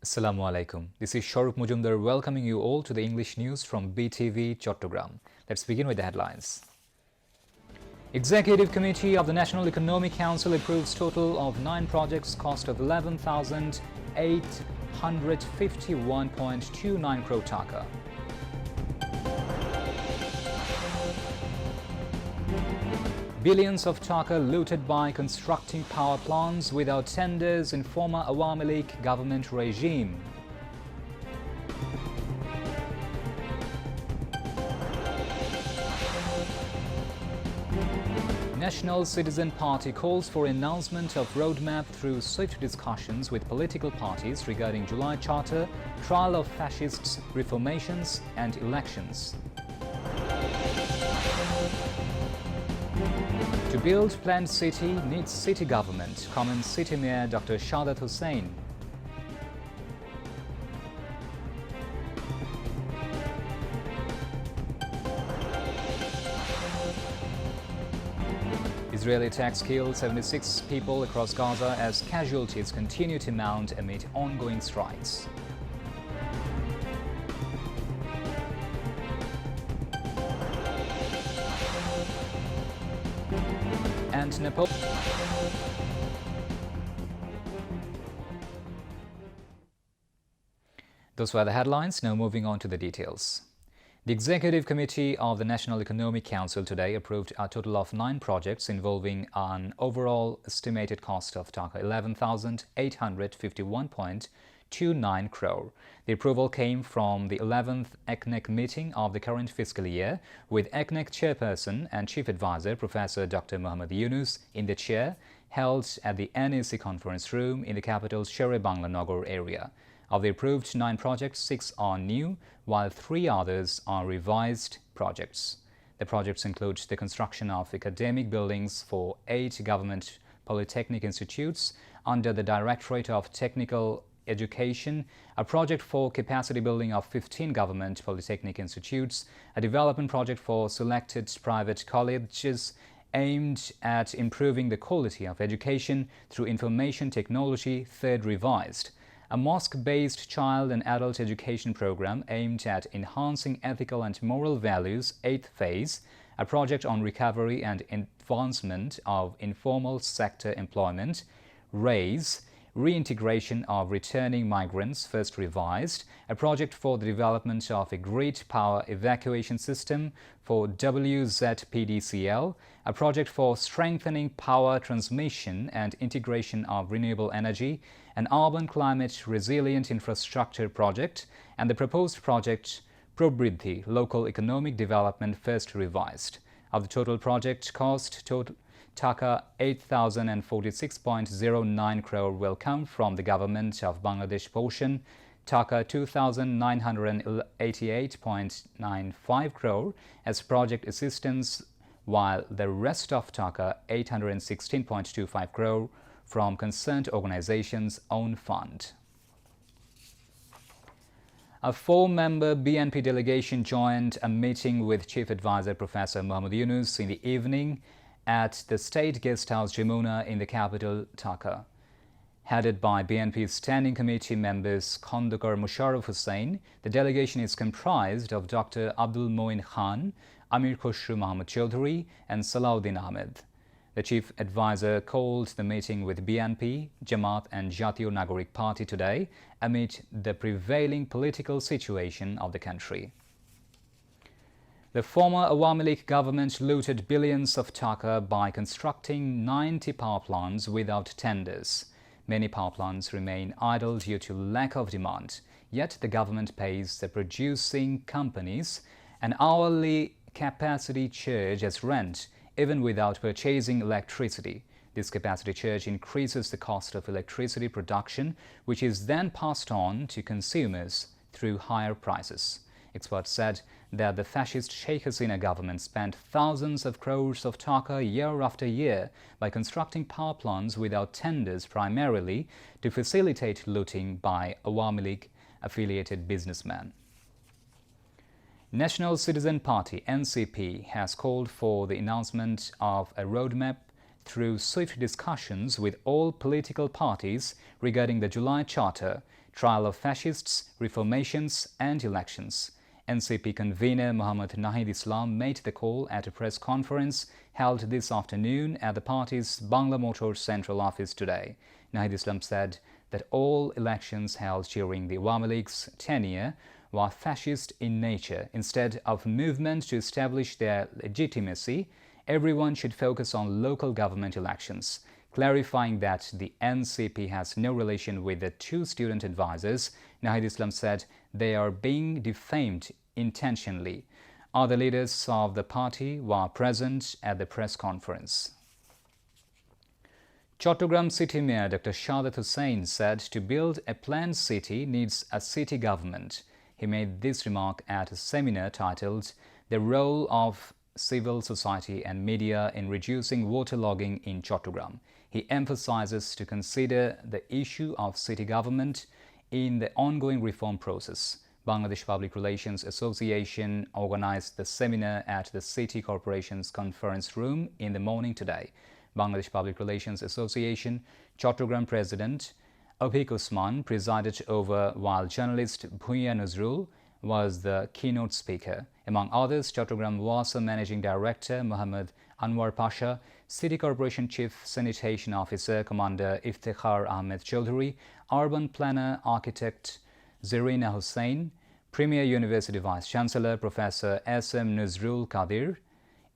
Assalamu alaikum. This is Shahrukh Mujumdar welcoming you all to the English news from BTV Chattogram. Let's begin with the headlines. Executive Committee of the National Economic Council approves total of 9 projects cost of 11,851.29 crore taka. Billions of taka looted by constructing power plants without tenders in former Awami League government regime. National Citizen Party calls for announcement of roadmap through swift discussions with political parties regarding July Charter, trial of fascists, reformations and elections. To build planned city needs city government, comments City Mayor Dr. Shahdat Hussain. Israeli attacks kill 76 people across Gaza as casualties continue to mount amid ongoing strikes. And Nepal. Those were the headlines. Now moving on to the details. The Executive Committee of the National Economic Council today approved a total of 9 projects involving an overall estimated cost of taka 11,851.29 crore. The approval came from the 11th ECNEC meeting of the current fiscal year, with ECNEC chairperson and chief advisor Professor Dr. Muhammad Yunus in the chair, held at the NEC conference room in the capital's Shere-Bangla Nagar area. Of the approved 9 projects, 6 are new, while 3 others are revised projects. The projects include the construction of academic buildings for 8 government polytechnic institutes under the Directorate of Technical Education, a project for capacity building of 15 government polytechnic institutes, a development project for selected private colleges aimed at improving the quality of education through information technology, third revised, a mosque-based child and adult education program aimed at enhancing ethical and moral values, 8th phase, a project on recovery and advancement of informal sector employment, RAISE, reintegration of returning migrants, first revised, a project for the development of a grid power evacuation system for WZPDCL, a project for strengthening power transmission and integration of renewable energy, an urban climate resilient infrastructure project, and the proposed project Probridhi, local economic development, first revised. Of the total project cost, taka 8,046.09 crore will come from the government of Bangladesh portion, taka 2,988.95 crore as project assistance, while the rest of taka 816.25 crore from concerned organizations' own fund. A 4-member BNP delegation joined a meeting with Chief Advisor Professor Muhammad Yunus in the evening at the State Guest House Jamuna in the capital Dhaka. Headed by BNP's Standing Committee members Khondokar Musharraf Hussain, the delegation is comprised of Dr. Abdul Moin Khan, Amir Khosru Mohammad Chaudhry and Salahuddin Ahmed. The Chief Advisor called the meeting with BNP, Jamaat and Jatiyo Nagorik Party today amid the prevailing political situation of the country. The former Awami League government looted billions of taka by constructing 90 power plants without tenders. Many power plants remain idle due to lack of demand, yet the government pays the producing companies an hourly capacity charge as rent, even without purchasing electricity. This capacity charge increases the cost of electricity production, which is then passed on to consumers through higher prices. Experts said that the fascist Sheikh Hasina government spent thousands of crores of taka year after year by constructing power plants without tenders, primarily to facilitate looting by Awami League affiliated businessmen. National Citizen Party (NCP) has called for the announcement of a roadmap through swift discussions with all political parties regarding the July Charter, trial of fascists, reformations and elections. NCP convener Muhammad Nahid Islam made the call at a press conference held this afternoon at the party's Bangla Motors Central Office today. Nahid Islam said that all elections held during the Awami League's tenure were fascist in nature. Instead of movement to establish their legitimacy, everyone should focus on local government elections. Clarifying that the NCP has no relation with the two student advisors, Nahid Islam said they are being defamed intentionally. Other leaders of the party were present at the press conference. Chattogram City Mayor Dr. Shahdat Hussain said to build a planned city needs a city government. He made this remark at a seminar titled "The Role of Civil Society and Media in Reducing Waterlogging in Chattogram." He emphasizes to consider the issue of city government in the ongoing reform process. Bangladesh Public Relations Association organized the seminar at the City Corporation's conference room in the morning today. Bangladesh Public Relations Association Chattogram President Abhik Usman presided over, while journalist Bhuiya Nazrul was the keynote speaker. Among others, Chattogram Wasa Managing Director Muhammad Anwar Pasha, City Corporation Chief Sanitation Officer Commander Iftikhar Ahmed Chaudhuri, Urban Planner Architect Zarina Hussain, Premier University Vice Chancellor Professor S.M. Nazrul Qadir,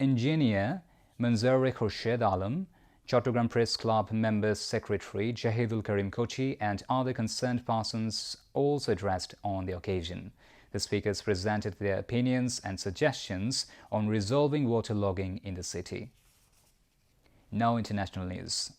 Engineer Manzare Khurshid Alam, Chattogram Press Club Members Secretary Jahidul Karim Kochi and other concerned persons also addressed on the occasion. The speakers presented their opinions and suggestions on resolving waterlogging in the city. Now international news.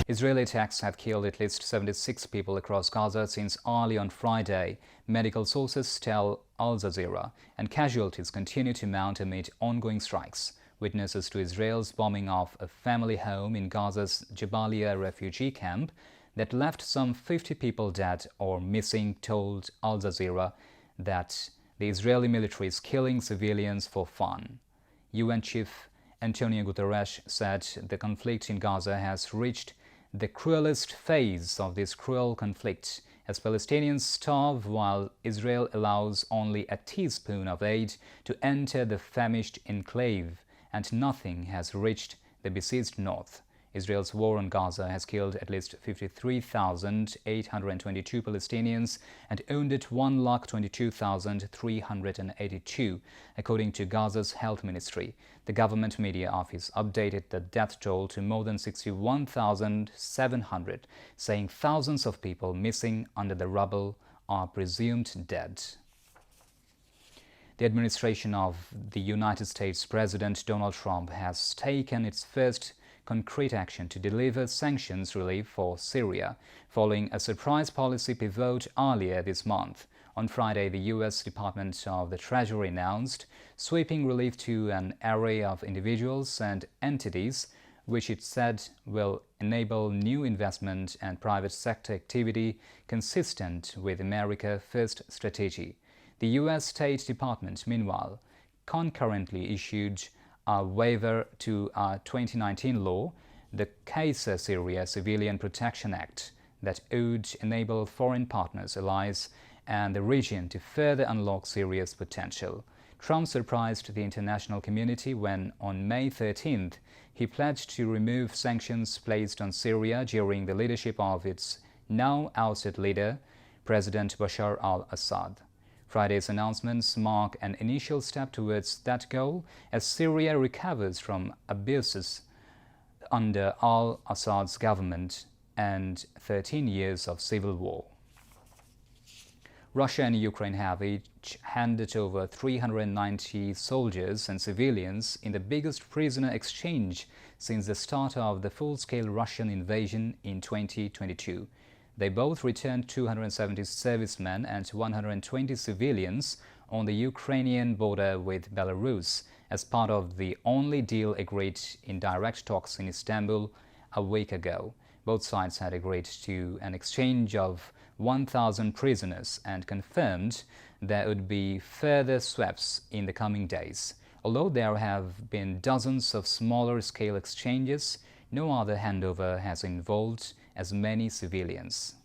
Israeli attacks have killed at least 76 people across Gaza since early on Friday, medical sources tell Al Jazeera, and casualties continue to mount amid ongoing strikes. Witnesses to Israel's bombing of a family home in Gaza's Jabalia refugee camp that left some 50 people dead or missing told Al Jazeera that the Israeli military is killing civilians for fun. UN Chief Antonio Guterres said the conflict in Gaza has reached the cruelest phase of this cruel conflict as Palestinians starve while Israel allows only a teaspoon of aid to enter the famished enclave, and nothing has reached the besieged north. Israel's war on Gaza has killed at least 53,822 Palestinians and wounded 122,382, according to Gaza's health ministry. The government media office updated the death toll to more than 61,700, saying thousands of people missing under the rubble are presumed dead. The administration of the United States President Donald Trump has taken its first concrete action to deliver sanctions relief for Syria, following a surprise policy pivot earlier this month. On Friday, the U.S. Department of the Treasury announced sweeping relief to an array of individuals and entities, which it said will enable new investment and private sector activity consistent with America First strategy. The U.S. State Department, meanwhile, concurrently issued a waiver to a 2019 law, the CASA Syria Civilian Protection Act, that would enable foreign partners, allies, and the region to further unlock Syria's potential. Trump surprised the international community when, on May 13th, he pledged to remove sanctions placed on Syria during the leadership of its now ousted leader, President Bashar al-Assad. Friday's announcements mark an initial step towards that goal as Syria recovers from abuses under al-Assad's government and 13 years of civil war. Russia and Ukraine have each handed over 390 soldiers and civilians in the biggest prisoner exchange since the start of the full-scale Russian invasion in 2022. They both returned 270 servicemen and 120 civilians on the Ukrainian border with Belarus as part of the only deal agreed in direct talks in Istanbul a week ago. Both sides had agreed to an exchange of 1,000 prisoners and confirmed there would be further swaps in the coming days. Although there have been dozens of smaller-scale exchanges, No other handover has involved as many civilians.